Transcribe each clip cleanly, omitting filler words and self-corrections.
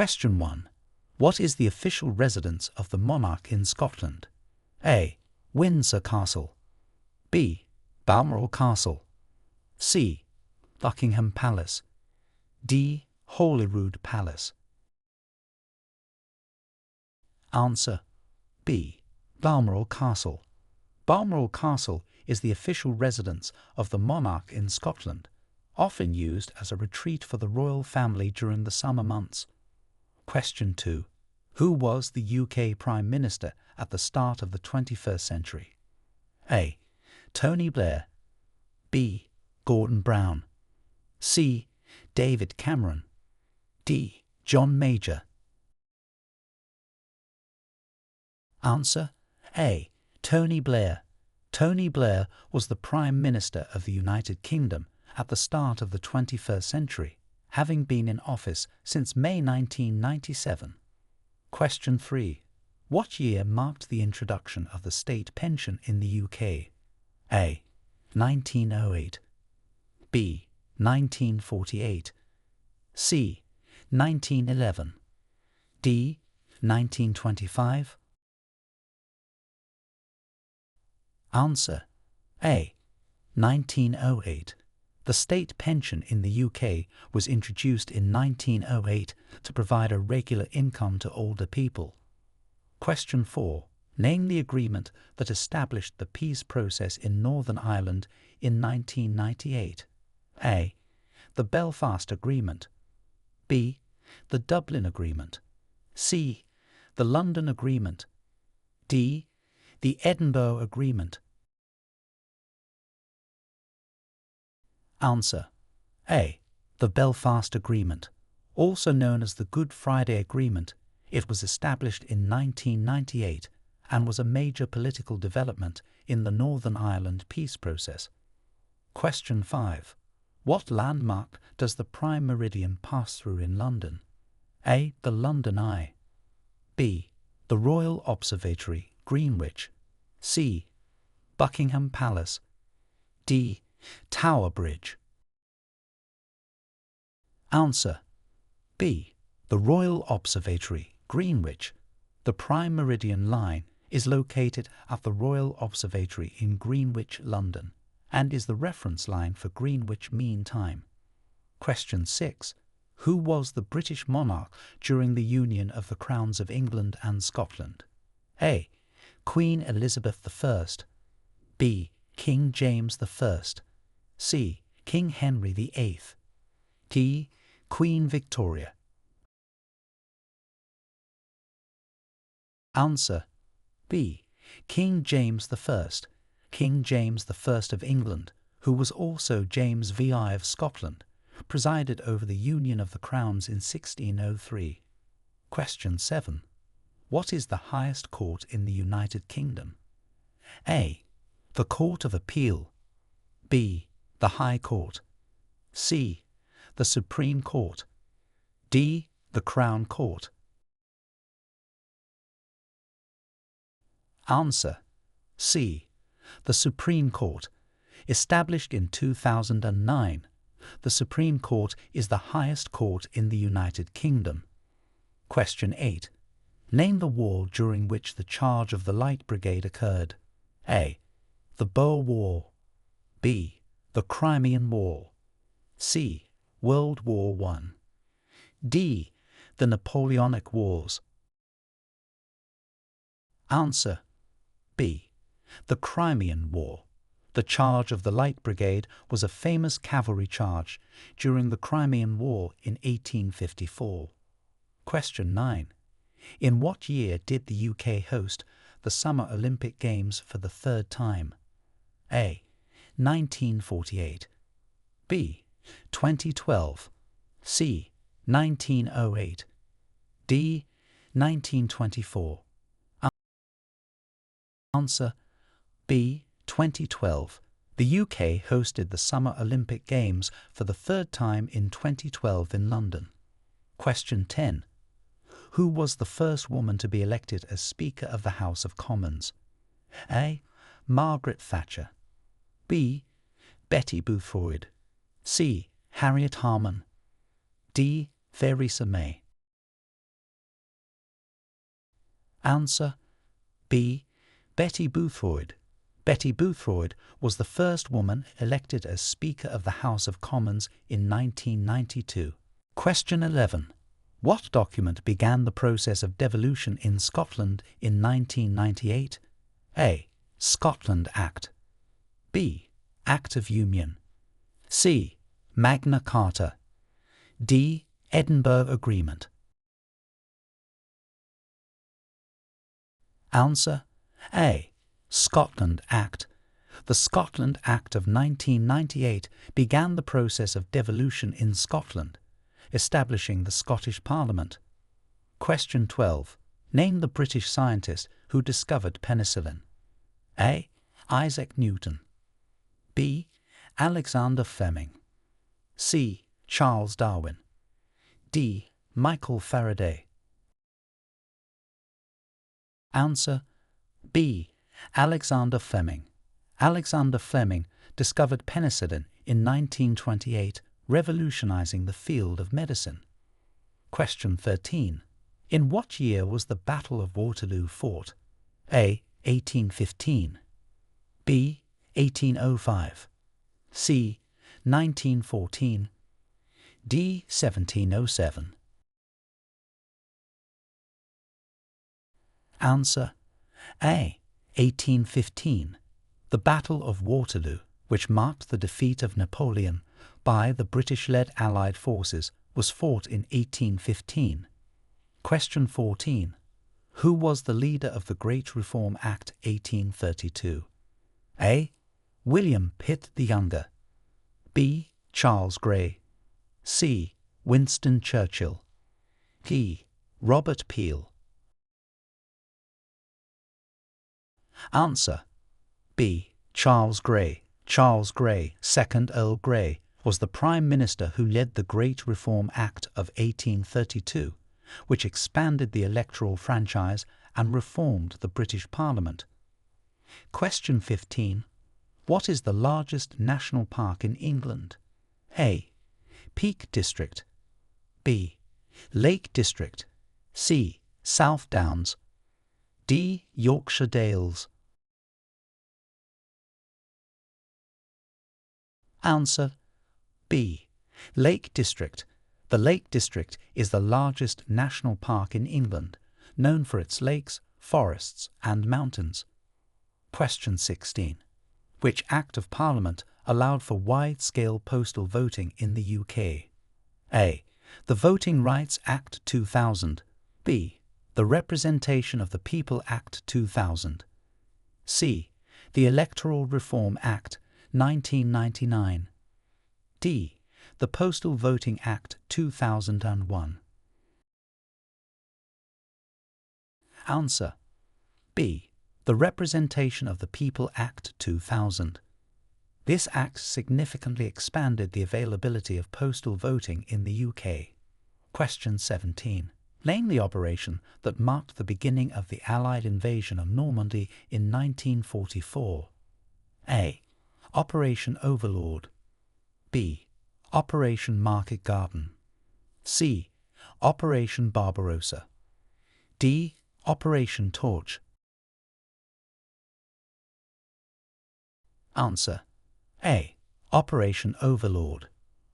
Question 1. What is the official residence of the monarch in Scotland? A. Windsor Castle. B. Balmoral Castle. C. Buckingham Palace. D. Holyrood Palace. Answer: B. Balmoral Castle. Balmoral Castle is the official residence of the monarch in Scotland, often used as a retreat for the royal family during the summer months. Question 2. Who was the UK Prime Minister at the start of the 21st century? A. Tony Blair. B. Gordon Brown. C. David Cameron. D. John Major. Answer: A. Tony Blair. Tony Blair was the Prime Minister of the United Kingdom at the start of the 21st century, having been in office since May 1997. Question 3. What year marked the introduction of the state pension in the UK? A. 1908. B. 1948. C. 1911. D. 1925. Answer: A. 1908. The state pension in the UK was introduced in 1908 to provide a regular income to older people. Question 4. Name the agreement that established the peace process in Northern Ireland in 1998. A. The Belfast Agreement. B. The Dublin Agreement. C. The London Agreement. D. The Edinburgh Agreement. Answer: A. The Belfast Agreement. Also known as the Good Friday Agreement, it was established in 1998 and was a major political development in the Northern Ireland peace process. Question 5. What landmark does the Prime Meridian pass through in London? A. The London Eye. B. The Royal Observatory, Greenwich. C. Buckingham Palace. D. Tower Bridge. Answer: B. The Royal Observatory, Greenwich. The Prime Meridian line is located at the Royal Observatory in Greenwich, London, and is the reference line for Greenwich Mean Time. Question 6. Who was the British monarch during the union of the crowns of England and Scotland? A. Queen Elizabeth I. B. King James I. C. King Henry VIII. D. Queen Victoria. Answer: B. King James I. King James I of England, who was also James VI of Scotland, presided over the union of the crowns in 1603. Question 7. What is the highest court in the United Kingdom? A. The Court of Appeal. B. The High Court. C. The Supreme Court. D. The Crown Court. Answer: C. The Supreme Court. Established in 2009, the Supreme Court is the highest court in the United Kingdom. Question 8. Name the war during which the charge of the Light Brigade occurred. A. The Boer War. B. The Crimean War. C. World War I. D. The Napoleonic Wars. Answer: B. The Crimean War. The charge of the Light Brigade was a famous cavalry charge during the Crimean War in 1854. Question 9. In what year did the UK host the Summer Olympic Games for the third time? A. 1948. B. 2012. C. 1908. D. 1924. Answer: B. 2012. The UK hosted the Summer Olympic Games for the third time in 2012 in London. Question 10. Who was the first woman to be elected as Speaker of the House of Commons? A. Margaret Thatcher. B. Betty Boothroyd. C. Harriet Harman. D. Theresa May. Answer B. Betty Boothroyd. Betty Boothroyd was the first woman elected as Speaker of the House of Commons in 1992. Question 11. What document began the process of devolution in Scotland in 1998? A. Scotland Act. B. Act of Union. C. Magna Carta. D. Edinburgh Agreement. Answer A. Scotland Act. The Scotland Act of 1998 began the process of devolution in Scotland, establishing the Scottish Parliament. Question 12. Name the British scientist who discovered penicillin. A. Isaac Newton. B. Alexander Fleming. C. Charles Darwin. D. Michael Faraday. Answer B. Alexander Fleming. Alexander Fleming discovered penicillin in 1928, revolutionizing the field of medicine. Question 13. In what year was the Battle of Waterloo fought? A. 1815. B. 1805. C. 1914. D. 1707. Answer A. 1815. The Battle of Waterloo, which marked the defeat of Napoleon by the British-led Allied forces, was fought in 1815. Question 14. Who was the leader of the Great Reform Act 1832? A. William Pitt the Younger. B. Charles Grey. C. Winston Churchill. D. Robert Peel. Answer B. Charles Grey. Charles Grey, 2nd Earl Grey, was the Prime Minister who led the Great Reform Act of 1832, which expanded the electoral franchise and reformed the British Parliament. Question 15. What is the largest national park in England? A. Peak District. B. Lake District. C. South Downs. D. Yorkshire Dales. Answer B. Lake District. The Lake District is the largest national park in England, known for its lakes, forests and mountains. Question 16. Which Act of Parliament allowed for wide-scale postal voting in the UK? A. The Voting Rights Act 2000. B. The Representation of the People Act 2000. C. The Electoral Reform Act 1999. D. The Postal Voting Act 2001. Answer B. The Representation of the People Act 2000. This act significantly expanded the availability of postal voting in the UK. Question 17. Name the operation that marked the beginning of the Allied invasion of Normandy in 1944. A. Operation Overlord. B. Operation Market Garden. C. Operation Barbarossa. D. Operation Torch. Answer A. Operation Overlord.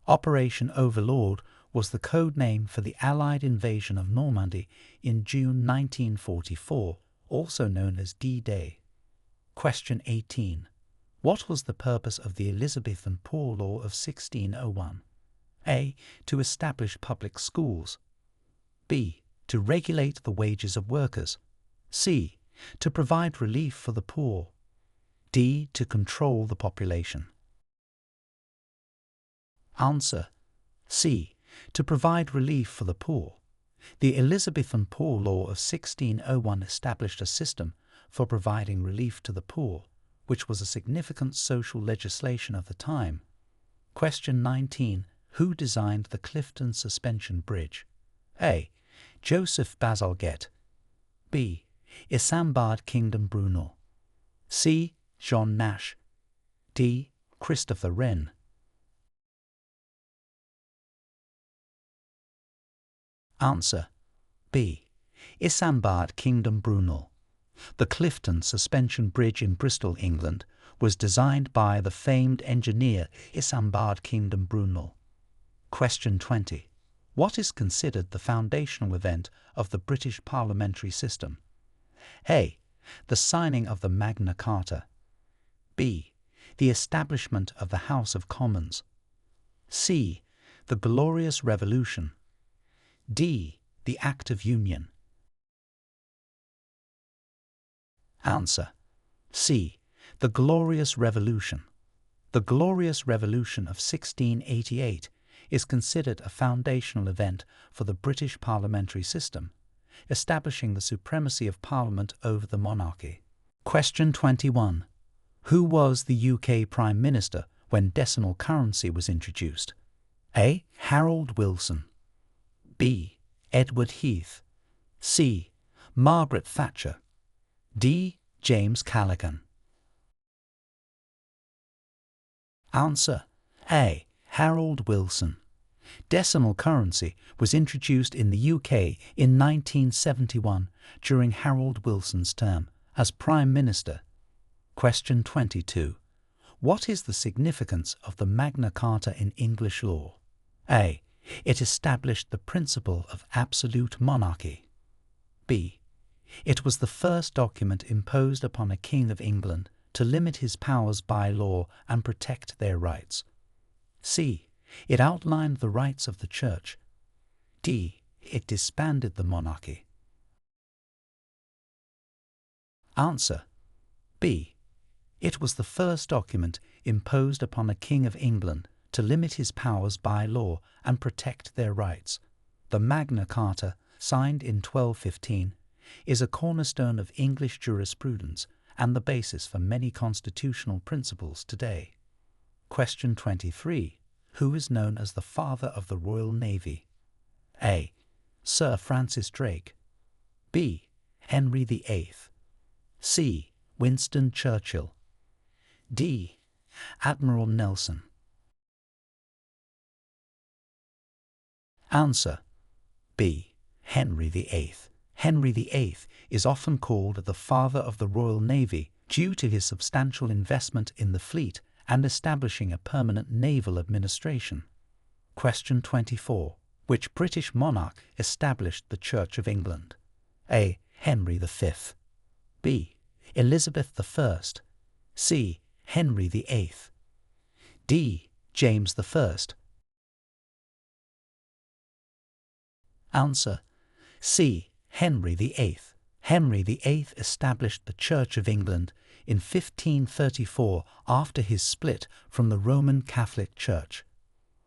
Operation Overlord was the code name for the Allied invasion of Normandy in June 1944, also known as D-Day. Question 18. What was the purpose of the Elizabethan Poor Law of 1601? A. To establish public schools. B. To regulate the wages of workers. C. To provide relief for the poor. D. To control the population. Answer C. To provide relief for the poor. The Elizabethan Poor Law of 1601 established a system for providing relief to the poor, which was a significant social legislation of the time. Question 19. Who designed the Clifton Suspension Bridge? A. Joseph Bazalgette. B. Isambard Kingdom Brunel. C. John Nash. D. Christopher Wren. Answer B. Isambard Kingdom Brunel. The Clifton Suspension Bridge in Bristol, England, was designed by the famed engineer Isambard Kingdom Brunel. Question 20. What is considered the foundational event of the British parliamentary system? A. The signing of the Magna Carta. B. The establishment of the House of Commons. C. The Glorious Revolution. D. The Act of Union. Answer. C. The Glorious Revolution. The Glorious Revolution of 1688 is considered a foundational event for the British parliamentary system, establishing the supremacy of Parliament over the monarchy. Question 21. Who was the UK Prime Minister when decimal currency was introduced? A. Harold Wilson. B. Edward Heath. C. Margaret Thatcher. D. James Callaghan. Answer. A. Harold Wilson. Decimal currency was introduced in the UK in 1971 during Harold Wilson's term as Prime Minister. Question 22. What is the significance of the Magna Carta in English law? A. It established the principle of absolute monarchy. B. It was the first document imposed upon a King of England to limit his powers by law and protect their rights. C. It outlined the rights of the Church. D. It disbanded the monarchy. Answer. B. It was the first document imposed upon a King of England to limit his powers by law and protect their rights. The Magna Carta, signed in 1215, is a cornerstone of English jurisprudence and the basis for many constitutional principles today. Question 23. Who is known as the Father of the Royal Navy? A. Sir Francis Drake. B. Henry VIII. C. Winston Churchill. D. Admiral Nelson. Answer. B. Henry VIII. Henry VIII is often called the Father of the Royal Navy due to his substantial investment in the fleet and establishing a permanent naval administration. Question 24. Which British monarch established the Church of England? A. Henry V. B. Elizabeth I. C. Henry VIII. D. James I. Answer. C. Henry VIII. Henry VIII established the Church of England in 1534 after his split from the Roman Catholic Church.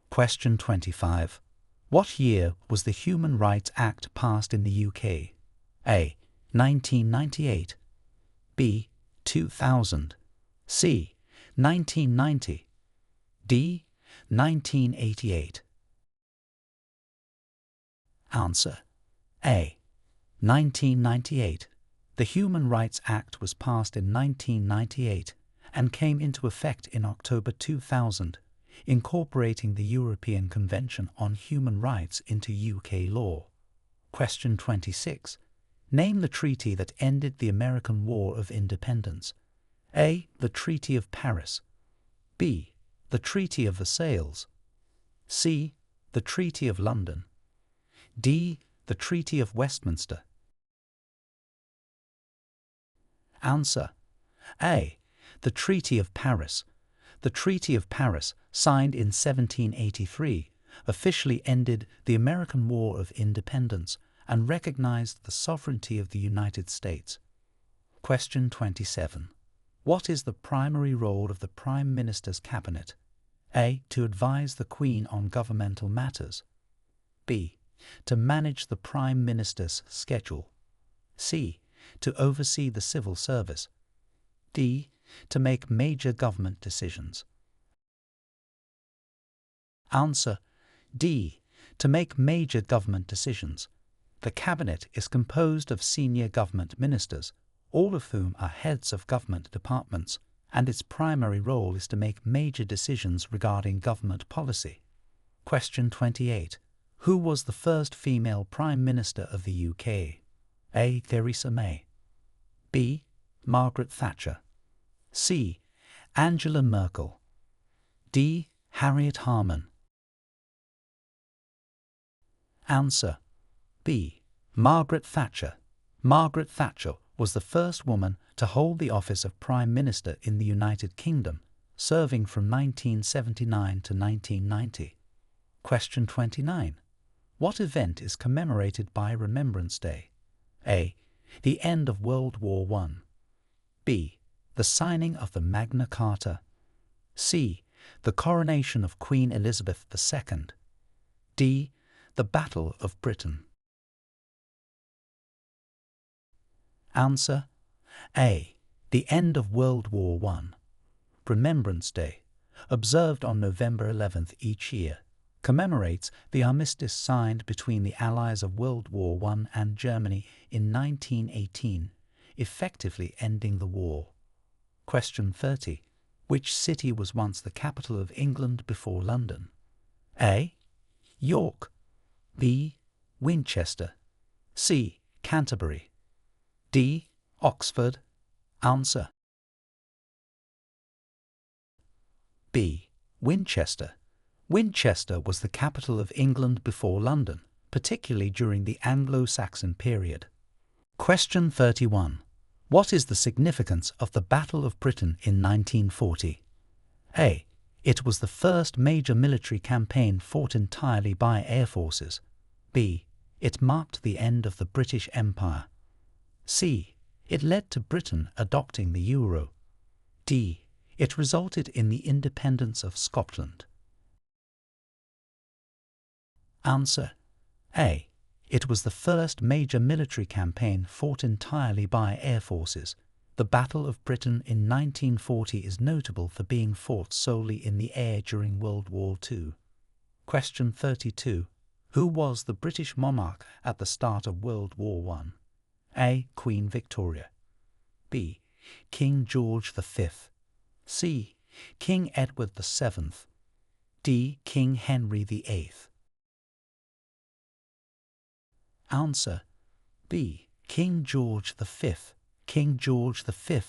Question 25. What year was the Human Rights Act passed in the UK? A. 1998. B. 2000. C. 1990. D. 1988. Answer. A. 1998. The Human Rights Act was passed in 1998 and came into effect in October 2000, incorporating the European Convention on Human Rights into UK law. Question 26. Name the treaty that ended the American War of Independence. A. The Treaty of Paris. B. The Treaty of Versailles. C. The Treaty of London. D. The Treaty of Westminster. Answer. A. The Treaty of Paris. The Treaty of Paris, signed in 1783, officially ended the American War of Independence and recognized the sovereignty of the United States. Question 27. What is the primary role of the Prime Minister's Cabinet? A. To advise the Queen on governmental matters. B. To manage the Prime Minister's schedule. C. To oversee the civil service. D. To make major government decisions. Answer. D. To make major government decisions. The Cabinet is composed of senior government ministers, all of whom are heads of government departments, and its primary role is to make major decisions regarding government policy. Question 28. Who was the first female Prime Minister of the UK? A. Theresa May. B. Margaret Thatcher. C. Angela Merkel. D. Harriet Harman. Answer: B. Margaret Thatcher. Margaret Thatcher was the first woman to hold the office of Prime Minister in the United Kingdom, serving from 1979 to 1990. Question 29. What event is commemorated by Remembrance Day? A. The end of World War I. B. The signing of the Magna Carta. C. The coronation of Queen Elizabeth II. D. The Battle of Britain. Answer: A. The end of World War I. Remembrance Day, observed on November 11th each year, commemorates the armistice signed between the Allies of World War I and Germany in 1918, effectively ending the war. Question 30. Which city was once the capital of England before London? A. York. B. Winchester. C. Canterbury. D. Oxford. Answer: B. Winchester. Winchester was the capital of England before London, particularly during the Anglo-Saxon period. Question 31. What is the significance of the Battle of Britain in 1940? A. It was the first major military campaign fought entirely by air forces. B. It marked the end of the British Empire. C. It led to Britain adopting the euro. D. It resulted in the independence of Scotland. Answer: A. It was the first major military campaign fought entirely by air forces. The Battle of Britain in 1940 is notable for being fought solely in the air during World War II. Question 32. Who was the British monarch at the start of World War I? A. Queen Victoria. B. King George V. C. King Edward VII. D. King Henry VIII. Answer: B. King George V. King George V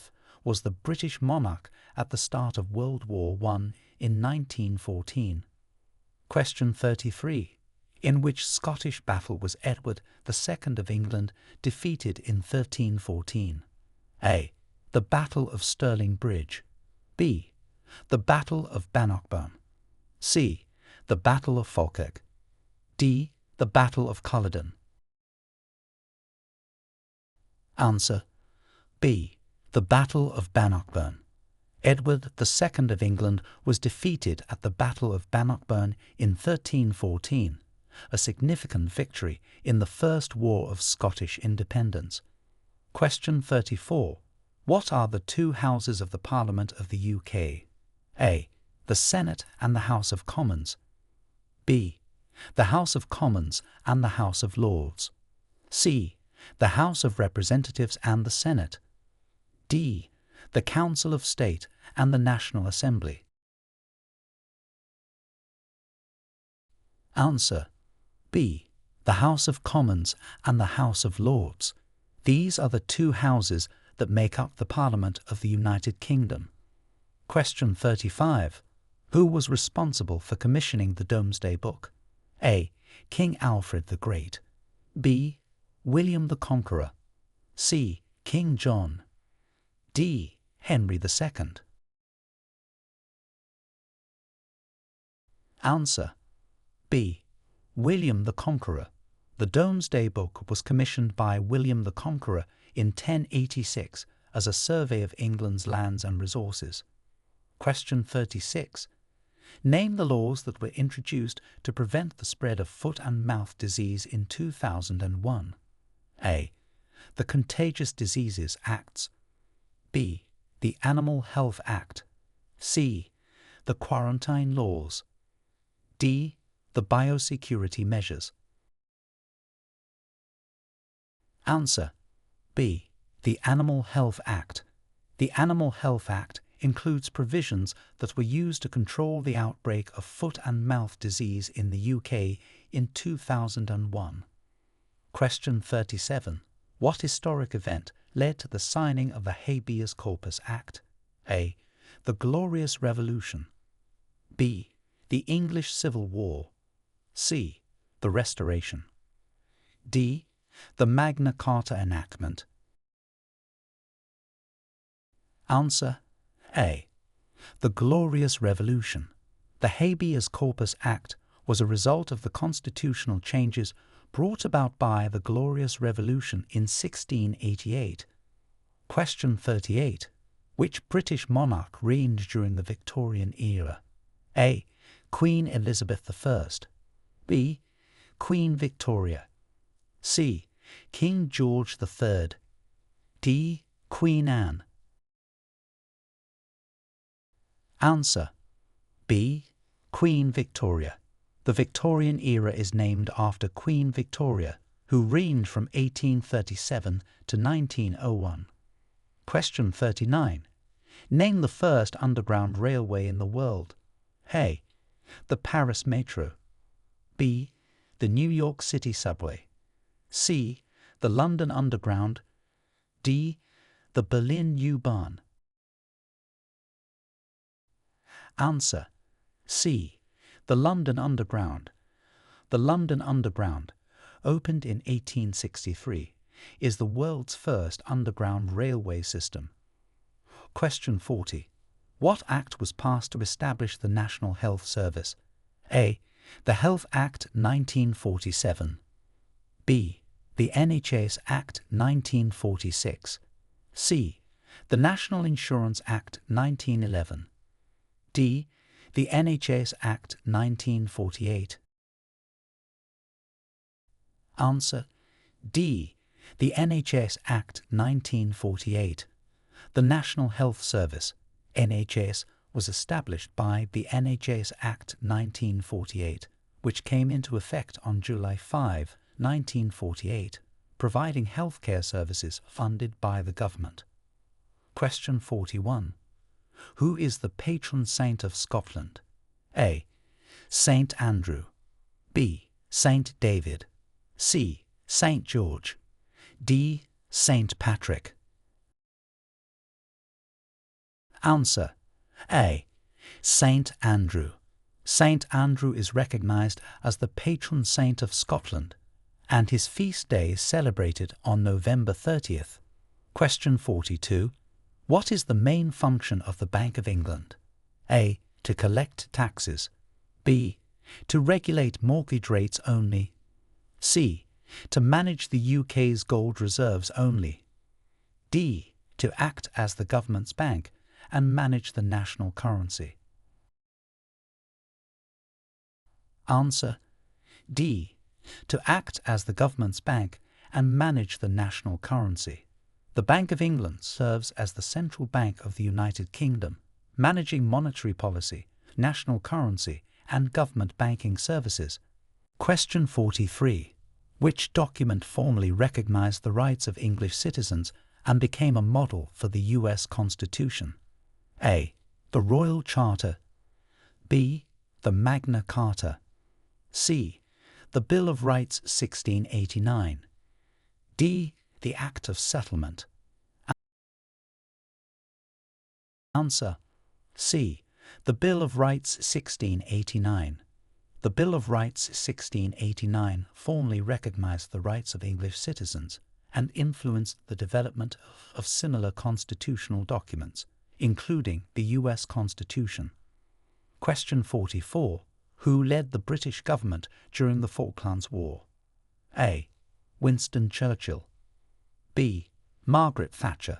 was the British monarch at the start of World War I in 1914. Question 33. In which Scottish battle was Edward II of England defeated in 1314? A. The Battle of Stirling Bridge. B. The Battle of Bannockburn. C. The Battle of Falkirk. D. The Battle of Culloden. Answer: B. The Battle of Bannockburn. Edward II of England was defeated at the Battle of Bannockburn in 1314, a significant victory in the First War of Scottish Independence. Question 34. What are the two houses of the Parliament of the UK? A. The Senate and the House of Commons. B. The House of Commons and the House of Lords. C. The House of Representatives and the Senate. D. The Council of State and the National Assembly. Answer: B. The House of Commons and the House of Lords. These are the two houses that make up the Parliament of the United Kingdom. Question 35. Who was responsible for commissioning the Domesday Book? A. King Alfred the Great. B. William the Conqueror. C. King John. D. Henry II. Answer: B. William the Conqueror. The Domesday Book was commissioned by William the Conqueror in 1086 as a survey of England's lands and resources. Question 36. Name the laws that were introduced to prevent the spread of foot and mouth disease in 2001. A. The Contagious Diseases Acts. B. The Animal Health Act. C. The Quarantine Laws. D. The Biosecurity Measures. Answer: B. The Animal Health Act. The Animal Health Act includes provisions that were used to control the outbreak of foot and mouth disease in the UK in 2001. Question 37. What historic event led to the signing of the Habeas Corpus Act? A. The Glorious Revolution. B. The English Civil War. C. The Restoration. D. The Magna Carta enactment. Answer A. The Glorious Revolution. The Habeas Corpus Act was a result of the constitutional changes brought about by the Glorious Revolution in 1688. Question 38. Which British monarch reigned during the Victorian era? A. Queen Elizabeth I. B. Queen Victoria. C. King George III. D. Queen Anne. Answer B. Queen Victoria. The Victorian era is named after Queen Victoria, who reigned from 1837 to 1901. Question 39. Name the first underground railway in the world. A. The Paris Metro. B. The New York City Subway. C. The London Underground. D. The Berlin U-Bahn. Answer C. The London Underground. The London Underground, opened in 1863, is the world's first underground railway system. Question 40. What Act was passed to establish the National Health Service? A. The Health Act 1947. B. The NHS Act 1946. C. The National Insurance Act 1911. D. The NHS Act 1948. Answer D. The NHS Act 1948. The National Health Service, NHS, was established by the NHS Act 1948, which came into effect on July 5, 1948, providing healthcare services funded by the government. Question 41. Who is the patron saint of Scotland? A. Saint Andrew. B. Saint David. C. Saint George. D. Saint Patrick. Answer A. Saint Andrew. Saint Andrew is recognized as the patron saint of Scotland, and his feast day is celebrated on November 30th. Question 42. What is the main function of the Bank of England? A. To collect taxes. B. To regulate mortgage rates only. C. To manage the UK's gold reserves only. D. To act as the government's bank and manage the national currency. Answer D. To act as the government's bank and manage the national currency. The Bank of England serves as the central bank of the United Kingdom, managing monetary policy, national currency, and government banking services. Question 43. Which document formally recognized the rights of English citizens and became a model for the U.S. Constitution? A. The Royal Charter. B. The Magna Carta. C. The Bill of Rights 1689. D. The Act of Settlement. Answer C. The Bill of Rights 1689. The Bill of Rights 1689 formally recognized the rights of English citizens and influenced the development of similar constitutional documents, including the U.S. Constitution. Question 44. Who led the British government during the Falklands War? A. Winston Churchill. B. Margaret Thatcher.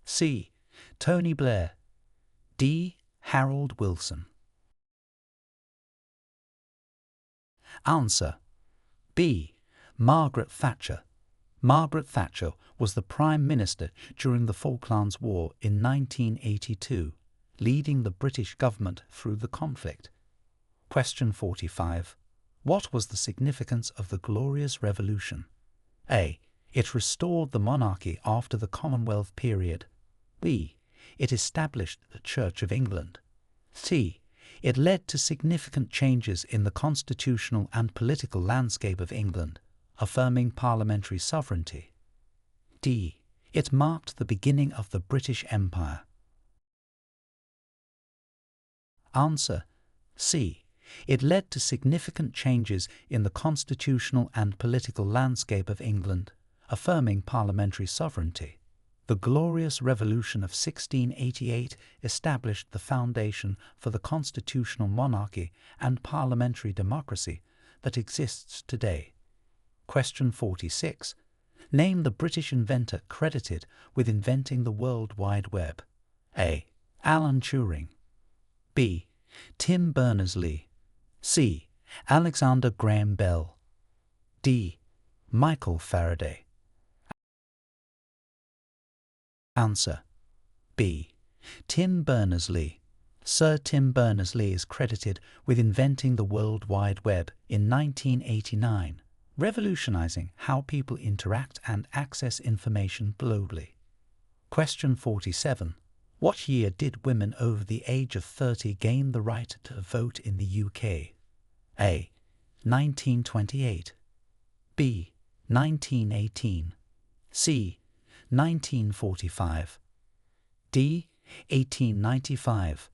C. Tony Blair. D. Harold Wilson. Answer B. Margaret Thatcher. Margaret Thatcher was the Prime Minister during the Falklands War in 1982, leading the British government through the conflict. Question 45. What was the significance of the Glorious Revolution? A. It restored the monarchy after the Commonwealth period. B. It established the Church of England. C. It led to significant changes in the constitutional and political landscape of England, affirming parliamentary sovereignty. D. It marked the beginning of the British Empire. Answer C. It led to significant changes in the constitutional and political landscape of England, affirming parliamentary sovereignty. The Glorious Revolution of 1688 established the foundation for the constitutional monarchy and parliamentary democracy that exists today. Question 46. Name the British inventor credited with inventing the World Wide Web. A. Alan Turing. B. Tim Berners-Lee. C. Alexander Graham Bell. D. Michael Faraday. Answer B. Tim Berners-Lee. Sir Tim Berners-Lee is credited with inventing the World Wide Web in 1989, revolutionizing how people interact and access information globally. Question 47. What year did women over the age of 30 gain the right to vote in the UK? A. 1928. B. 1918. C. 1945. D. 1895.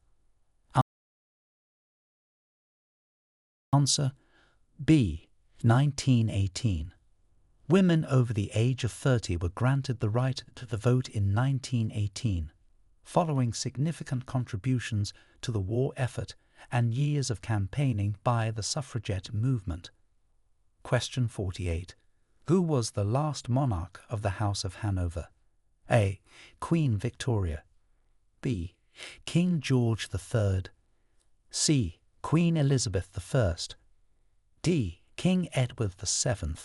Answer B. 1918. Women over the age of 30 were granted the right to the vote in 1918, following significant contributions to the war effort and years of campaigning by the suffragette movement. Question 48. Who was the last monarch of the House of Hanover? A. Queen Victoria. B. King George III. C. Queen Elizabeth I. D. King Edward VII.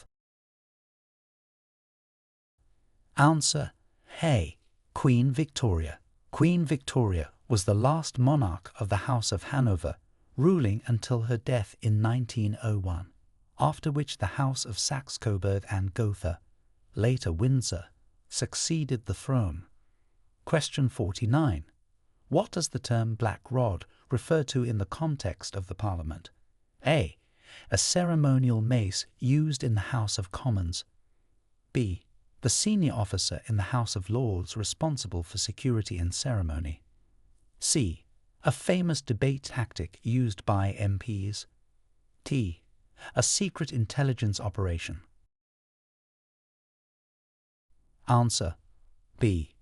Answer A. Queen Victoria. Queen Victoria was the last monarch of the House of Hanover, ruling until her death in 1901, after which the House of Saxe-Coburg and Gotha, later Windsor, succeeded the throne. Question 49. What does the term black rod refer to in the context of the Parliament? A. A ceremonial mace used in the House of Commons. B. The senior officer in the House of Lords responsible for security and ceremony. C. A famous debate tactic used by MPs. D. A secret intelligence operation. Answer B.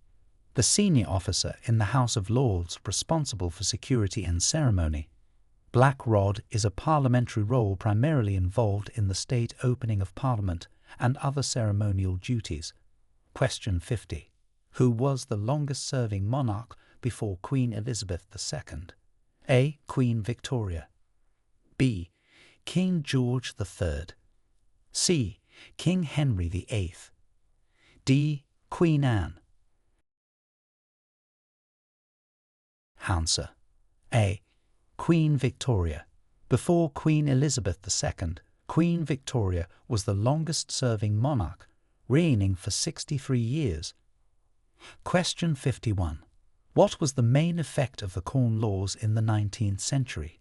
The senior officer in the House of Lords responsible for security and ceremony. Black rod is a parliamentary role primarily involved in the state opening of Parliament and other ceremonial duties. Question 50. Who was the longest-serving monarch before Queen Elizabeth II? A. Queen Victoria. B. King George III. C. King Henry VIII. D. Queen Anne. Answer A. Queen Victoria. Before Queen Elizabeth II, Queen Victoria was the longest-serving monarch, reigning for 63 years. Question 51. What was the main effect of the Corn Laws in the 19th century?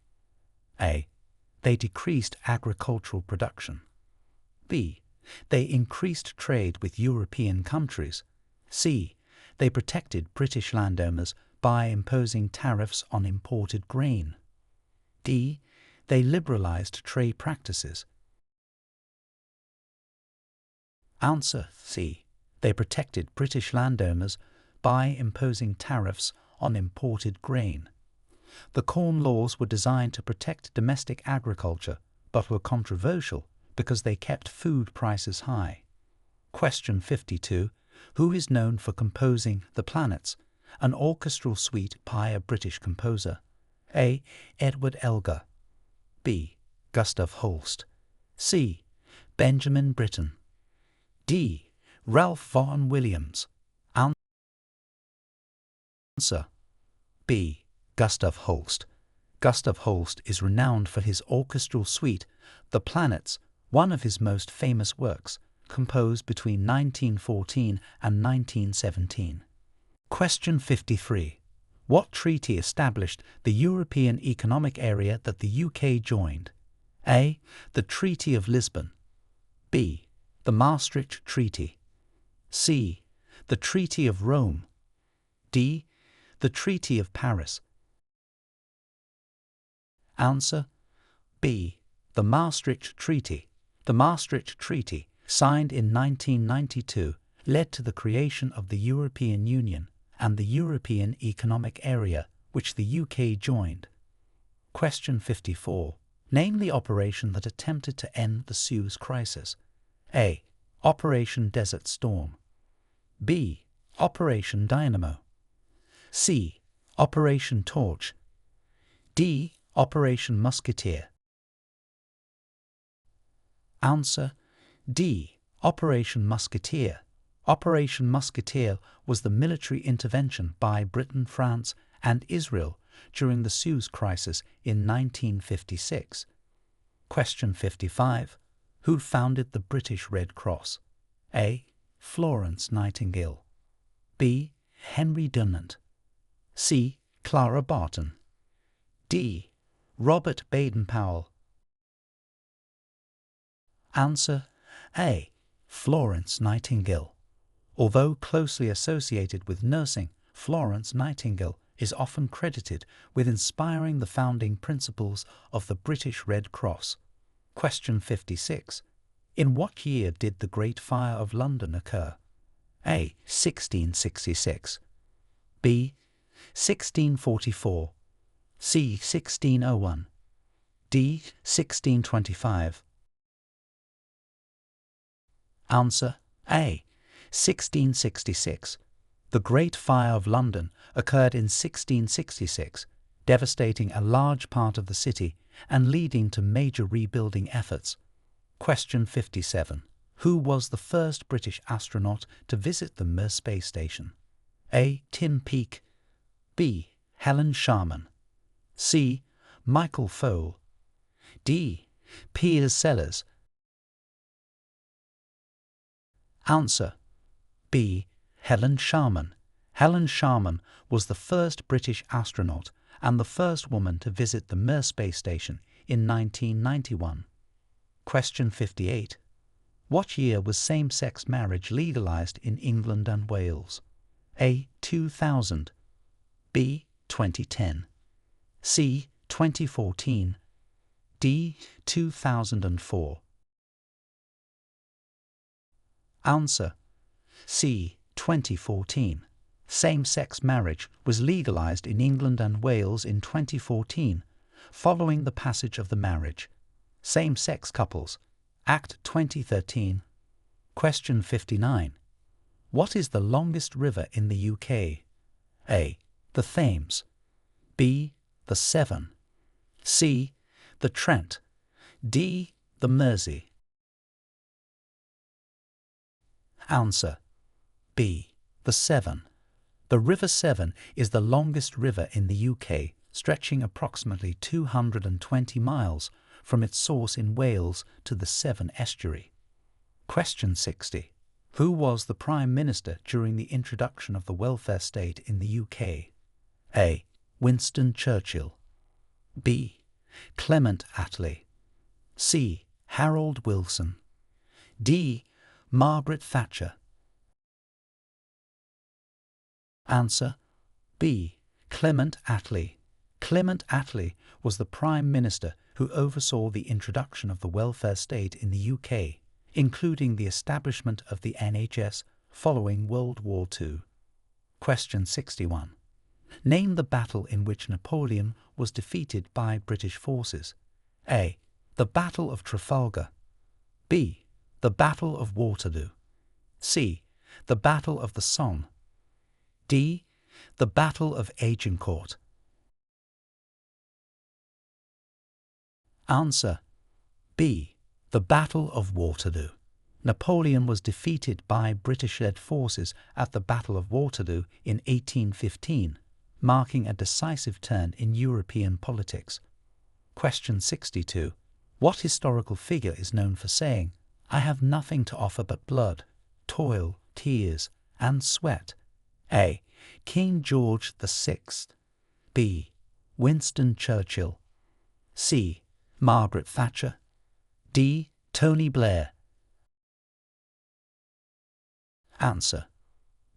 A. They decreased agricultural production. B. They increased trade with European countries. C. They protected British landowners by imposing tariffs on imported grain. D. They liberalized trade practices. Answer C. They protected British landowners by imposing tariffs on imported grain. The Corn Laws were designed to protect domestic agriculture, but were controversial because they kept food prices high. Question 52. Who is known for composing The Planets, an orchestral suite by a British composer? A. Edward Elgar. B. Gustav Holst. C. Benjamin Britten. D. Ralph Vaughan Williams. Answer B. Gustav Holst. Gustav Holst is renowned for his orchestral suite, The Planets, one of his most famous works, composed between 1914 and 1917. Question 53. What treaty established the European Economic Area that the UK joined? A. The Treaty of Lisbon. B. The Maastricht Treaty. C. The Treaty of Rome. D. The Treaty of Paris. Answer B. The Maastricht Treaty. The Maastricht Treaty, signed in 1992, led to the creation of the European Union and the European Economic Area, which the UK joined. Question 54. Name the operation that attempted to end the Suez Crisis. A. Operation Desert Storm. B. Operation Dynamo. C. Operation Torch. D. Operation Musketeer. Answer D. Operation Musketeer. Operation Musketeer was the military intervention by Britain, France, and Israel during the Suez Crisis in 1956. Question 55. Who founded the British Red Cross? A. Florence Nightingale. B. Henry Dunant. C. Clara Barton. D. Robert Baden-Powell. Answer A. Florence Nightingale. Although closely associated with nursing, Florence Nightingale is often credited with inspiring the founding principles of the British Red Cross. Question 56. In what year did the Great Fire of London occur? A. 1666. B. 1644. C. 1601. D. 1625. Answer A. 1666. The Great Fire of London occurred in 1666, devastating a large part of the city and leading to major rebuilding efforts. Question 57. Who was the first British astronaut to visit the Mir space station? A. Tim Peake. B. Helen Sharman. C. Michael Foale. D. Piers Sellers. Answer B. Helen Sharman. Helen Sharman was the first British astronaut and the first woman to visit the Mir space station in 1991. Question 58. What year was same-sex marriage legalized in England and Wales? A. 2000. B. 2010. C. 2014. D. 2004. Answer C. 2014. Same-sex marriage was legalized in England and Wales in 2014, following the passage of the Marriage, Same-Sex Couples, Act 2013. Question 59. What is the longest river in the UK? A. The Thames. B. The Severn. C. The Trent. D. The Mersey. Answer B. The Severn. The River Severn is the longest river in the UK, stretching approximately 220 miles from its source in Wales to the Severn estuary. Question 60. Who was the Prime Minister during the introduction of the welfare state in the UK? A. Winston Churchill. B. Clement Attlee. C. Harold Wilson. D. Margaret Thatcher. Answer B. Clement Attlee. Clement Attlee was the Prime Minister who oversaw the introduction of the welfare state in the UK, including the establishment of the NHS following World War II. Question 61. Name the battle in which Napoleon was defeated by British forces. A. The Battle of Trafalgar. B. The Battle of Waterloo. C. The Battle of the Somme. D. The Battle of Agincourt. Answer B. The Battle of Waterloo. Napoleon was defeated by British-led forces at the Battle of Waterloo in 1815, marking a decisive turn in European politics. Question 62. What historical figure is known for saying, "I have nothing to offer but blood, toil, tears, and sweat"? A. King George VI. B. Winston Churchill. C. Margaret Thatcher. D. Tony Blair. Answer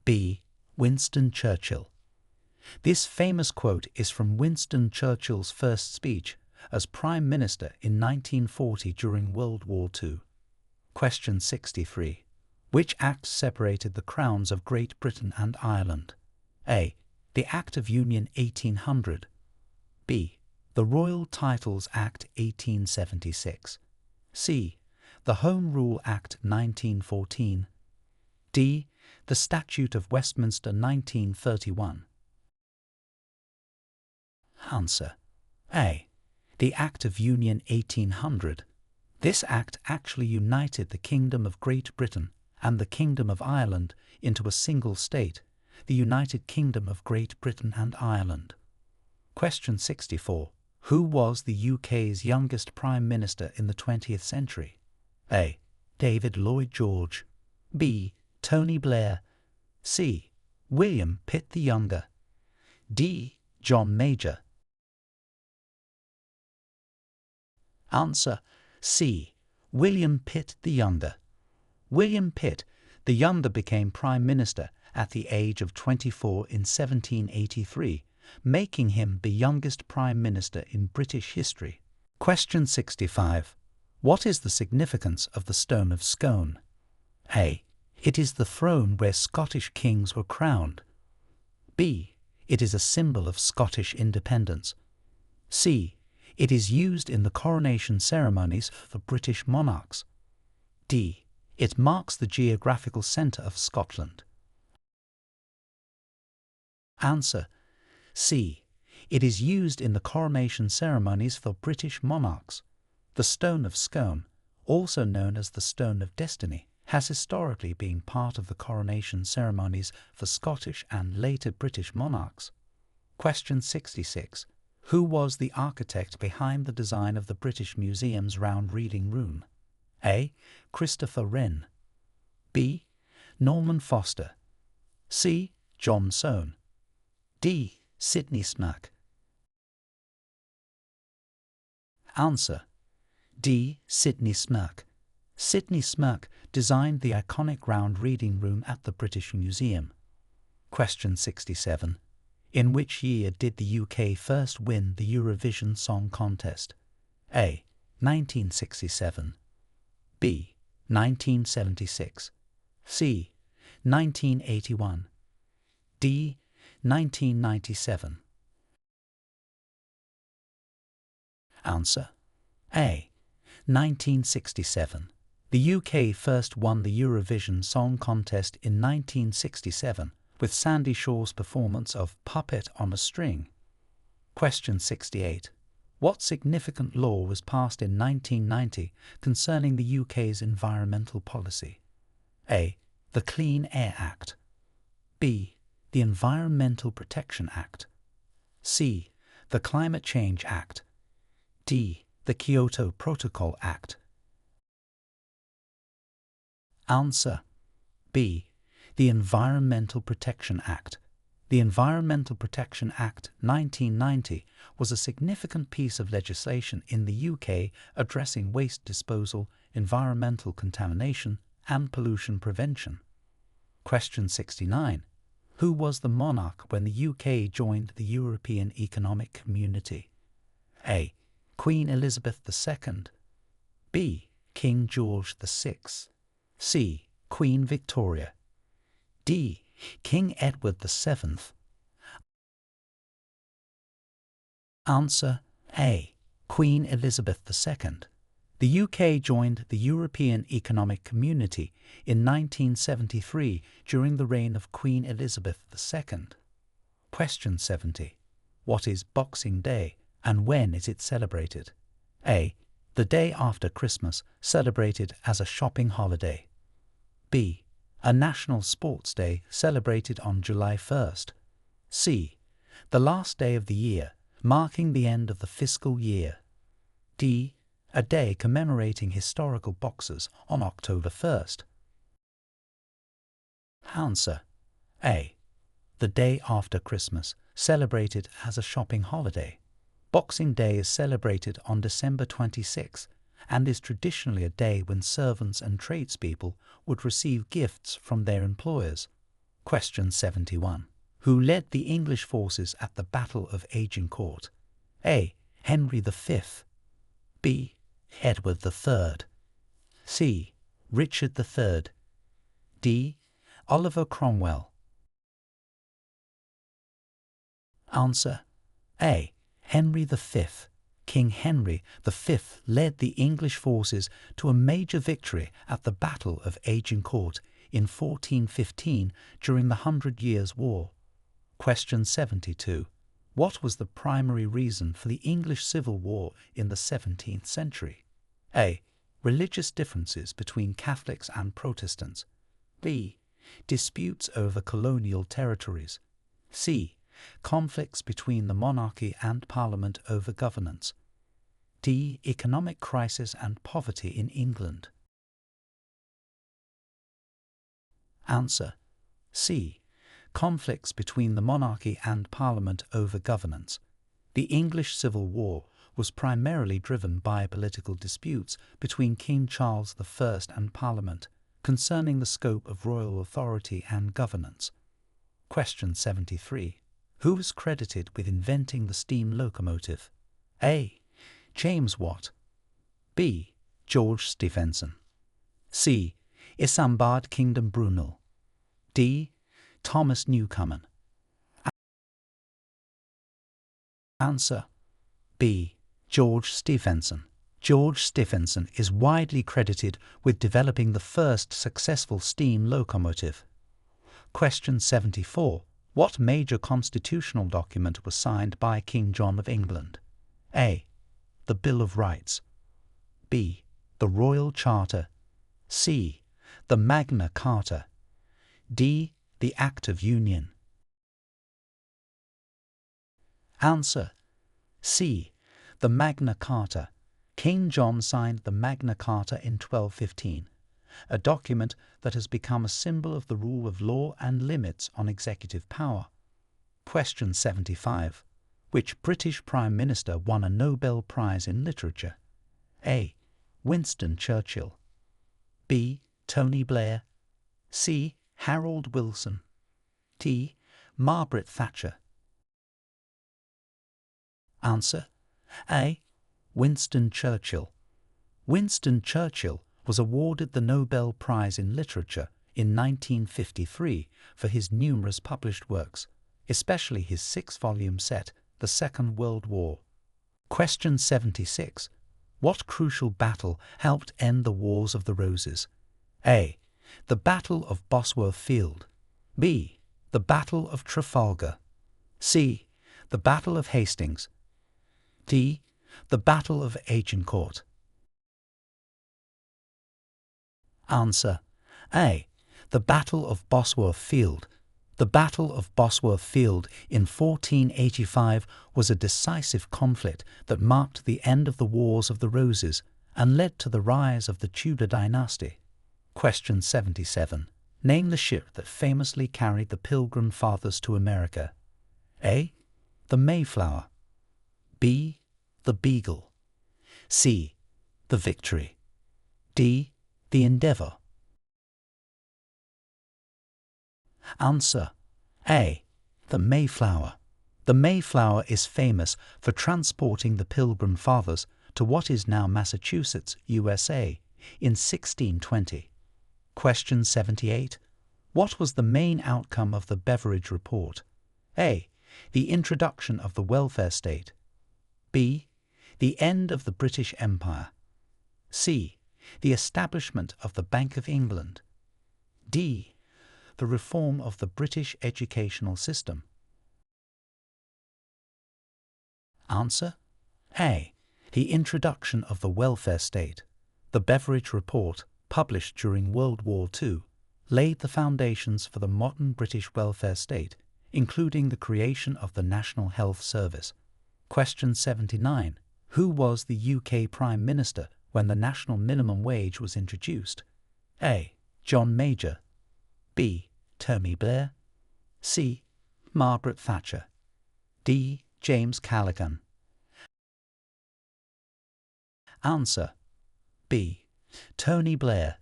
B. Winston Churchill. This famous quote is from Winston Churchill's first speech as Prime Minister in 1940 during World War II. Question 63. Which act separated the crowns of Great Britain and Ireland? A. The Act of Union 1800. B. The Royal Titles Act 1876. C. The Home Rule Act 1914. D. The Statute of Westminster 1931. Answer. A. The Act of Union 1800. This act actually united the Kingdom of Great Britain and the Kingdom of Ireland into a single state, the United Kingdom of Great Britain and Ireland. Question 64. Who was the UK's youngest Prime Minister in the 20th century? A. David Lloyd George. B. Tony Blair. C. William Pitt the Younger. D. John Major. Answer. C. William Pitt the Younger. William Pitt the Younger became Prime Minister at the age of 24 in 1783, making him the youngest Prime Minister in British history. Question 65. What is the significance of the Stone of Scone? A. It is the throne where Scottish kings were crowned. B. It is a symbol of Scottish independence. C. It is used in the coronation ceremonies for British monarchs. D. It marks the geographical centre of Scotland. Answer. C. It is used in the coronation ceremonies for British monarchs. The Stone of Scone, also known as the Stone of Destiny, has historically been part of the coronation ceremonies for Scottish and later British monarchs. Question 66. Who was the architect behind the design of the British Museum's round reading room? A. Christopher Wren. B. Norman Foster. C. John Soane. D. Sidney Smack. Answer. D. Sidney Smack. Sidney Smack designed the iconic round reading room at the British Museum. Question 67. In which year did the UK first win the Eurovision Song Contest? A. 1967. B. 1976. C. 1981. D. 1997. Answer. A. 1967. The UK first won the Eurovision Song Contest in 1967 with Sandy Shaw's performance of Puppet on a String. Question 68. What significant law was passed in 1990 concerning the UK's environmental policy? A. The Clean Air Act. B. The Environmental Protection Act. C. The Climate Change Act. D. The Kyoto Protocol Act. Answer. B. The Environmental Protection Act. The Environmental Protection Act 1990 was a significant piece of legislation in the UK addressing waste disposal, environmental contamination, and pollution prevention. Question 69. Who was the monarch when the UK joined the European Economic Community? A. Queen Elizabeth II. B. King George VI. C. Queen Victoria. D. King Edward VII. Answer. A. Queen Elizabeth II. The UK joined the European Economic Community in 1973 during the reign of Queen Elizabeth II. Question 70. What is Boxing Day and when is it celebrated? A. The day after Christmas, celebrated as a shopping holiday. B. A national sports day celebrated on July 1st. C. The last day of the year, marking the end of the fiscal year. D. A day commemorating historical boxers on October 1st. Answer. A. The day after Christmas, celebrated as a shopping holiday. Boxing Day is celebrated on December 26 and is traditionally a day when servants and tradespeople would receive gifts from their employers. Question 71. Who led the English forces at the Battle of Agincourt? A. Henry V. B. Edward III. C. Richard III. D. Oliver Cromwell. Answer: A. Henry V. King Henry V led the English forces to a major victory at the Battle of Agincourt in 1415 during the 100 Years' War. Question 72. What was the primary reason for the English Civil War in the 17th century? A. Religious differences between Catholics and Protestants. B. Disputes over colonial territories. C. Conflicts between the monarchy and Parliament over governance. D. Economic crisis and poverty in England. Answer: C. Conflicts between the monarchy and Parliament over governance. The English Civil War was primarily driven by political disputes between King Charles I and Parliament concerning the scope of royal authority and governance. Question 73. Who is credited with inventing the steam locomotive? A. James Watt. B. George Stephenson. C. Isambard Kingdom Brunel. D. Thomas Newcomen. Answer: B. George Stephenson. George Stephenson is widely credited with developing the first successful steam locomotive. Question 74. What major constitutional document was signed by King John of England? A. The Bill of Rights. B. The Royal Charter. C. The Magna Carta. D. The Act of Union. Answer: C. The Magna Carta. King John signed the Magna Carta in 1215, a document that has become a symbol of the rule of law and limits on executive power. Question 75. Which British Prime Minister won a Nobel Prize in Literature? A. Winston Churchill. B. Tony Blair. C. Harold Wilson. D. Margaret Thatcher. Answer: A. Winston Churchill. Winston Churchill was awarded the Nobel Prize in Literature in 1953 for his numerous published works, especially his 6-volume set, The Second World War. Question 76. What crucial battle helped end the Wars of the Roses? A. The Battle of Bosworth Field. B. The Battle of Trafalgar. C. The Battle of Hastings. D. The Battle of Agincourt. Answer: A. The Battle of Bosworth Field. The Battle of Bosworth Field in 1485 was a decisive conflict that marked the end of the Wars of the Roses and led to the rise of the Tudor dynasty. Question 77. Name the ship that famously carried the Pilgrim Fathers to America. A. The Mayflower. B. The Beagle. C. The Victory. D. The Endeavour. Answer: A. The Mayflower. The Mayflower is famous for transporting the Pilgrim Fathers to what is now Massachusetts, USA, in 1620. Question 78. What was the main outcome of the Beveridge Report? A. The introduction of the welfare state. B. The end of the British Empire. C. The establishment of the Bank of England. D. The reform of the British educational system. Answer: A. The introduction of the welfare state. The Beveridge Report, published during World War II, laid the foundations for the modern British welfare state, including the creation of the National Health Service. Question 79. Who was the UK Prime Minister when the national minimum wage was introduced? A. John Major. B. Tony Blair. C. Margaret Thatcher. D. James Callaghan. Answer: B. Tony Blair.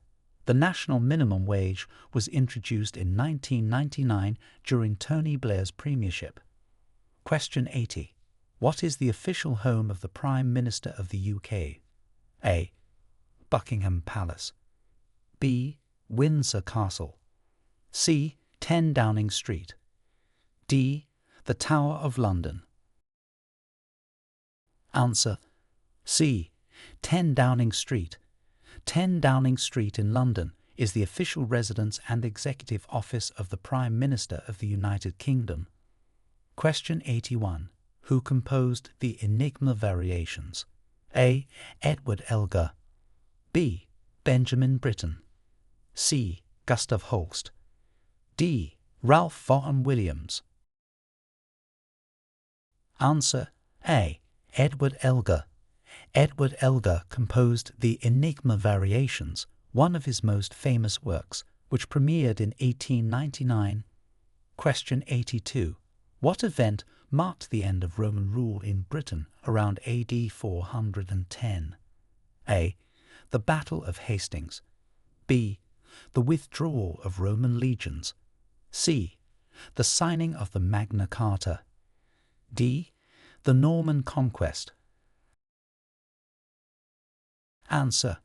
The national minimum wage was introduced in 1999 during Tony Blair's premiership. Question 80. What is the official home of the Prime Minister of the UK? A. Buckingham Palace. B. Windsor Castle. C. 10 Downing Street. D. The Tower of London. Answer: C. 10 Downing Street. 10 Downing Street in London is the official residence and executive office of the Prime Minister of the United Kingdom. Question 81. Who composed the Enigma Variations? A. Edward Elgar. B. Benjamin Britten. C. Gustav Holst. D. Ralph Vaughan Williams. Answer: A. Edward Elgar. Edward Elgar composed the Enigma Variations, one of his most famous works, which premiered in 1899. Question 82. What event marked the end of Roman rule in Britain around AD 410? A. The Battle of Hastings. B. The withdrawal of Roman legions. C. The signing of the Magna Carta. D. The Norman Conquest. Answer: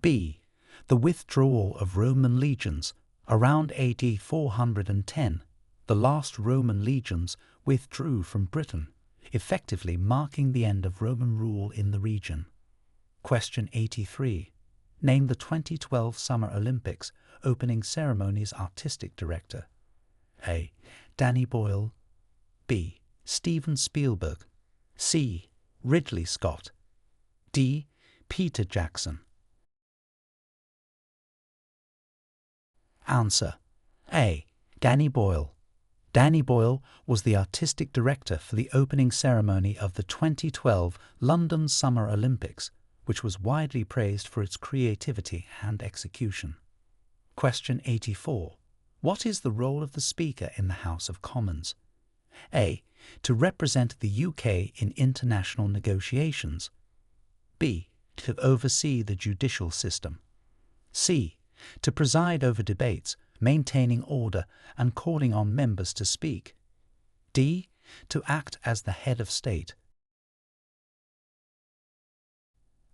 B. The withdrawal of Roman legions. Around AD 410, the last Roman legions withdrew from Britain, effectively marking the end of Roman rule in the region. Question 83. Name the 2012 Summer Olympics opening ceremony's artistic director. A. Danny Boyle. B. Steven Spielberg. C. Ridley Scott. D. Peter Jackson. Answer: A. Danny Boyle. Danny Boyle was the artistic director for the opening ceremony of the 2012 London Summer Olympics, which was widely praised for its creativity and execution. Question 84. What is the role of the Speaker in the House of Commons? A. To represent the UK in international negotiations. B. To oversee the judicial system. C. To preside over debates, maintaining order and calling on members to speak. D. To act as the head of state.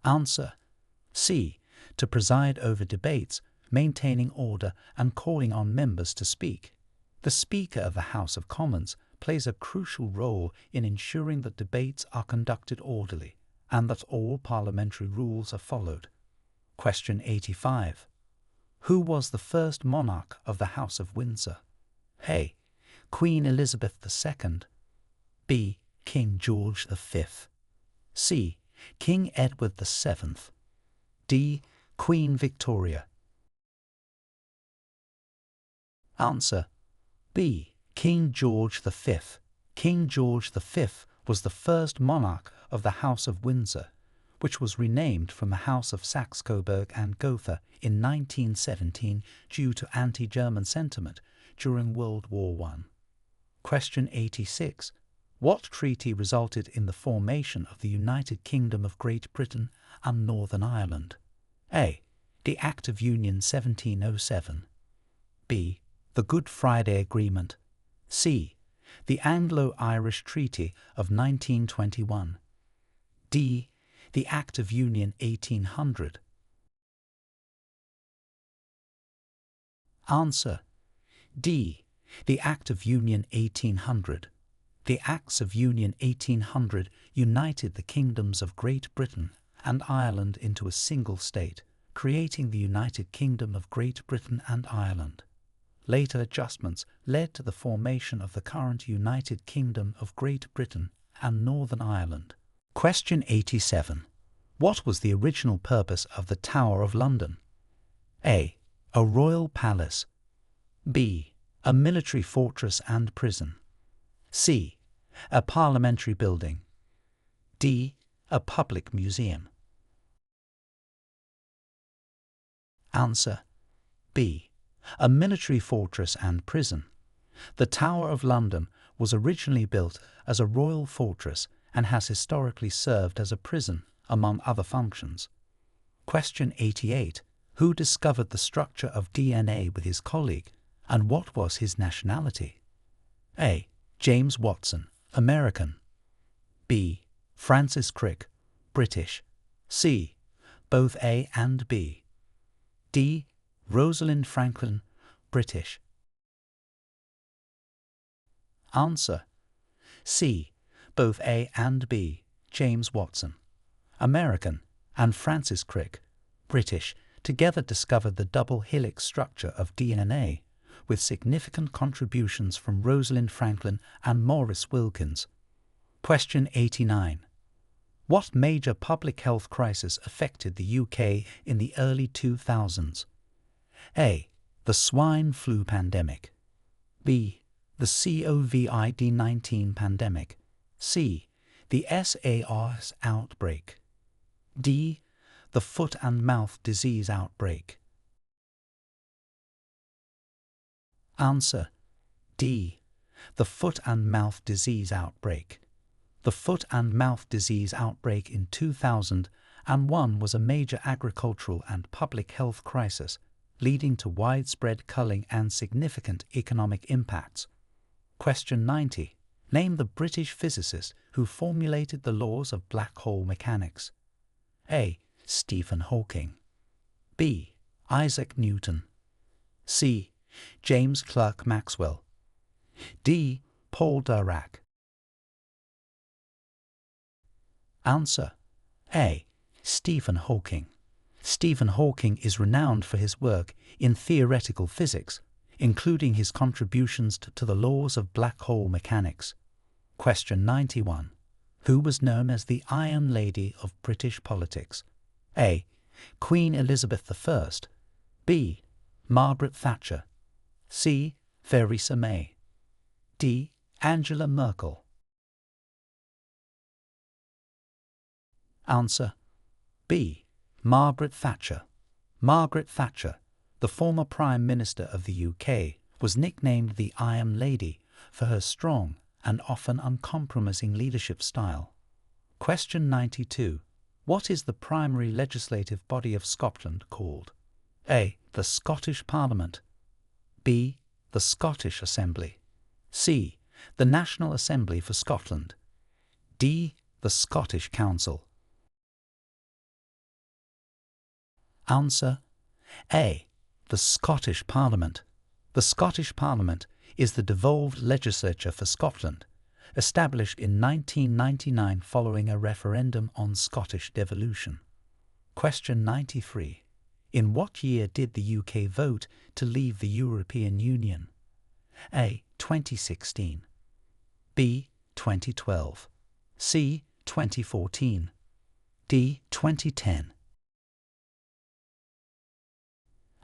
Answer: C. To preside over debates, maintaining order and calling on members to speak. The Speaker of the House of Commons plays a crucial role in ensuring that debates are conducted orderly and that all parliamentary rules are followed. Question 85. Who was the first monarch of the House of Windsor? A. Queen Elizabeth II. B. King George V. C. King Edward VII. D. Queen Victoria. Answer: B. King George V. King George V was the first monarch of the House of Windsor, which was renamed from the House of Saxe-Coburg and Gotha in 1917 due to anti-German sentiment during World War I. Question 86. What treaty resulted in the formation of the United Kingdom of Great Britain and Northern Ireland? A. The Act of Union 1707. B. The Good Friday Agreement. C. The Anglo-Irish Treaty of 1921. D. The Act of Union 1800. Answer: D. The Act of Union 1800. The Acts of Union 1800 united the kingdoms of Great Britain and Ireland into a single state, creating the United Kingdom of Great Britain and Ireland. Later adjustments led to the formation of the current United Kingdom of Great Britain and Northern Ireland. Question 87. What was the original purpose of the Tower of London? A. A royal palace. B. A military fortress and prison. C. A parliamentary building. D. A public museum. Answer: B. A military fortress and prison. The Tower of London was originally built as a royal fortress and has historically served as a prison, among other functions. Question 88. Who discovered the structure of DNA with his colleague, and what was his nationality? A. James Watson, American. B. Francis Crick, British. C. Both A and B. D. Rosalind Franklin, British. Answer: C. Both A and B. James Watson, American, and Francis Crick, British, together discovered the double helix structure of DNA, with significant contributions from Rosalind Franklin and Maurice Wilkins. Question 89. What major public health crisis affected the UK in the early 2000s? A. The swine flu pandemic. B. The COVID-19 pandemic. C. The SARS outbreak. D. The foot and mouth disease outbreak. Answer: D. The foot and mouth disease outbreak. The foot and mouth disease outbreak in 2001 was a major agricultural and public health crisis, leading to widespread culling and significant economic impacts. Question 90. Name the British physicist who formulated the laws of black hole mechanics. A. Stephen Hawking. B. Isaac Newton. C. James Clerk Maxwell. D. Paul Dirac. Answer: A. Stephen Hawking. Stephen Hawking is renowned for his work in theoretical physics, including his contributions to the laws of black hole mechanics. Question 91. Who was known as the Iron Lady of British politics? A. Queen Elizabeth I. B. Margaret Thatcher. C. Theresa May. D. Angela Merkel. Answer: B. Margaret Thatcher. Margaret Thatcher, the former Prime Minister of the UK, was nicknamed the Iron Lady for her strong and often uncompromising leadership style. Question 92. What is the primary legislative body of Scotland called? A. The Scottish Parliament. B. The Scottish Assembly. C. The National Assembly for Scotland. D. The Scottish Council. Answer: A. The Scottish Parliament. The Scottish Parliament is the devolved legislature for Scotland, established in 1999 following a referendum on Scottish devolution. Question 93. In what year did the UK vote to leave the European Union? A. 2016. B. 2012. C. 2014. D. 2010.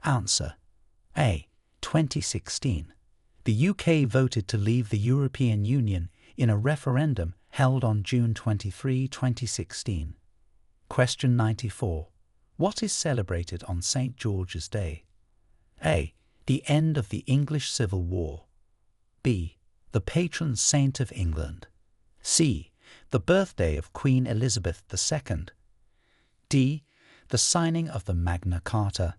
Answer: A. 2016. The UK voted to leave the European Union in a referendum held on June 23, 2016. Question 94. What is celebrated on St. George's Day? A. The end of the English Civil War. B. The patron saint of England. C. The birthday of Queen Elizabeth II. D. The signing of the Magna Carta.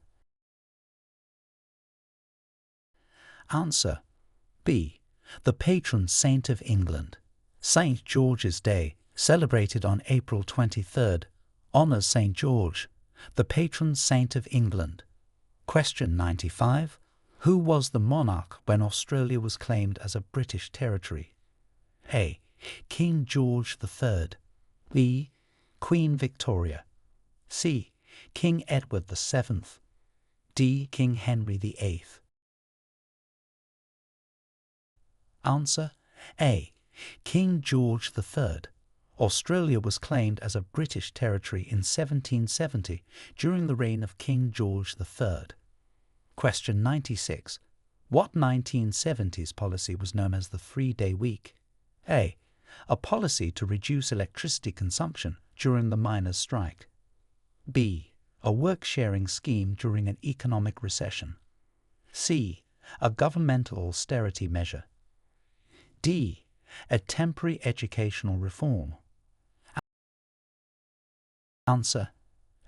Answer: B. The patron saint of England. St. George's Day, celebrated on April 23rd, honours St. George, the patron saint of England. Question 95. Who was the monarch when Australia was claimed as a British territory? A. King George III. B. Queen Victoria. C. King Edward VII. D. King Henry VIII. Answer: A. King George III. Australia was claimed as a British territory in 1770 during the reign of King George III. Question 96. What 1970s policy was known as the 3-day week? A. A policy to reduce electricity consumption during the miners' strike. B. A work-sharing scheme during an economic recession. C. A governmental austerity measure. D. A temporary educational reform. Answer: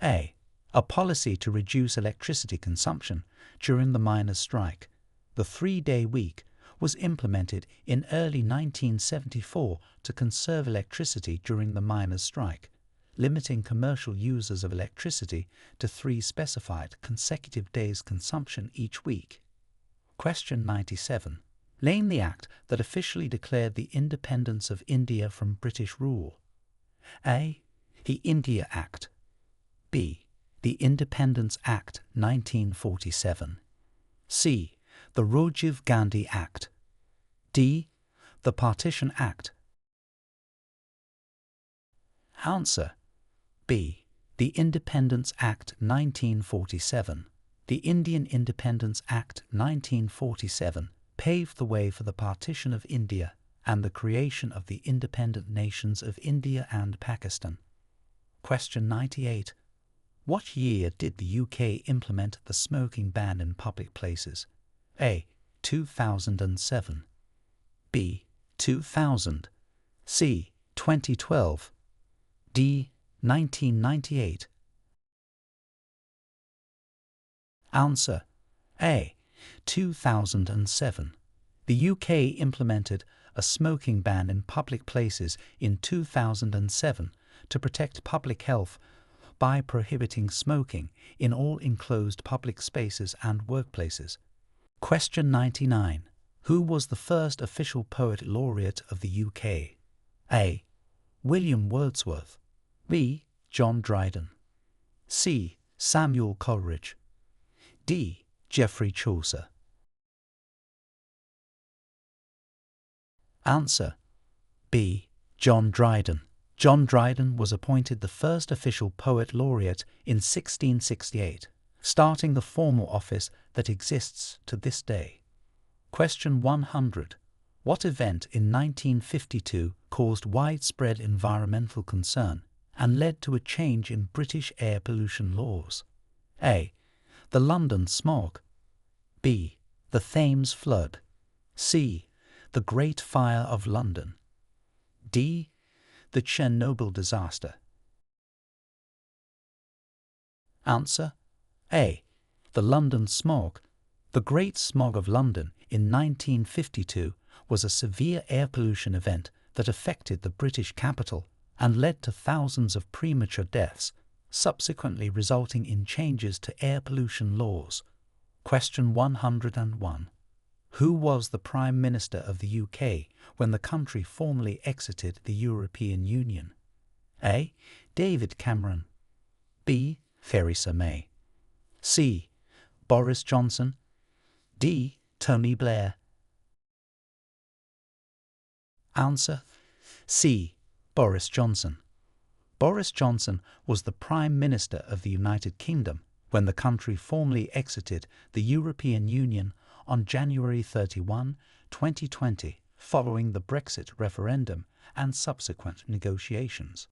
A. A policy to reduce electricity consumption during the miners' strike. The 3-day week was implemented in early 1974 to conserve electricity during the miners' strike, limiting commercial users of electricity to 3 specified consecutive days' consumption each week. Question 97. Name the act that officially declared the independence of India from British rule. A. The India Act. B. The Independence Act 1947. C. The Rajiv Gandhi Act. D. The Partition Act. Answer. B. The Independence Act 1947. The Indian Independence Act 1947 paved the way for the partition of India and the creation of the independent nations of India and Pakistan. Question 98. What year did the UK implement the smoking ban in public places? A. 2007. B. 2000. C. 2012. D. 1998. Answer. A. 2007. The UK implemented a smoking ban in public places in 2007 to protect public health by prohibiting smoking in all enclosed public spaces and workplaces. Question 99. Who was the first official poet laureate of the UK? A. William Wordsworth. B. John Dryden. C. Samuel Coleridge. D. Geoffrey Chaucer. Answer. B. John Dryden. John Dryden was appointed the first official poet laureate in 1668, starting the formal office that exists to this day. Question 100. What event in 1952 caused widespread environmental concern and led to a change in British air pollution laws? A. The London smog. B. The Thames flood. C. The Great Fire of London. D. The Chernobyl disaster. Answer. A. The London smog. The Great Smog of London in 1952 was a severe air pollution event that affected the British capital and led to thousands of premature deaths, subsequently resulting in changes to air pollution laws. Question 101. Who was the Prime Minister of the UK when the country formally exited the European Union? A. David Cameron. B. Theresa May. C. Boris Johnson. D. Tony Blair. Answer. C. Boris Johnson. Boris Johnson was the Prime Minister of the United Kingdom when the country formally exited the European Union on January 31, 2020, following the Brexit referendum and subsequent negotiations.